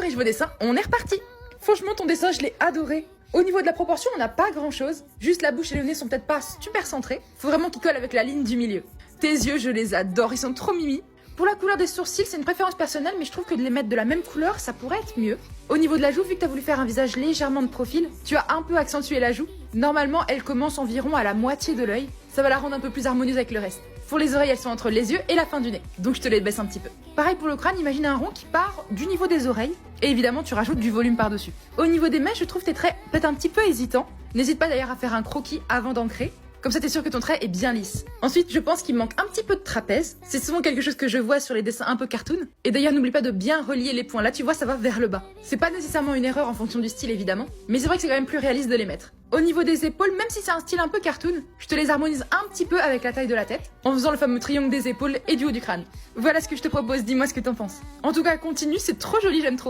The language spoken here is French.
corrige vos dessins, on est reparti. Franchement, ton dessin, je l'ai adoré. Au niveau de la proportion, on n'a pas grand chose. Juste la bouche et le nez sont peut-être pas super centrés. Faut vraiment qu'ils collent avec la ligne du milieu. Tes yeux, je les adore, ils sont trop mimi. Pour la couleur des sourcils, c'est une préférence personnelle, mais je trouve que de les mettre de la même couleur, ça pourrait être mieux. Au niveau de la joue, vu que tu as voulu faire un visage légèrement de profil, tu as un peu accentué la joue. Normalement, elle commence environ à la moitié de l'œil. Ça va la rendre un peu plus harmonieuse avec le reste. Pour les oreilles, elles sont entre les yeux et la fin du nez. Donc je te les baisse un petit peu. Pareil pour le crâne, imagine un rond qui part du niveau des oreilles. Et évidemment, tu rajoutes du volume par-dessus. Au niveau des mèches, je trouve tes traits peut-être un petit peu hésitants. N'hésite pas d'ailleurs à faire un croquis avant d'ancrer. Comme ça, t'es sûr que ton trait est bien lisse. Ensuite, je pense qu'il manque un petit peu de trapèze. C'est souvent quelque chose que je vois sur les dessins un peu cartoon. Et d'ailleurs, n'oublie pas de bien relier les points. Là, tu vois, ça va vers le bas. C'est pas nécessairement une erreur en fonction du style, évidemment. Mais c'est vrai que c'est quand même plus réaliste de les mettre. Au niveau des épaules, même si c'est un style un peu cartoon, je te les harmonise un petit peu avec la taille de la tête, en faisant le fameux triangle des épaules et du haut du crâne. Voilà ce que je te propose, dis-moi ce que t'en penses. En tout cas, continue, c'est trop joli, j'aime trop.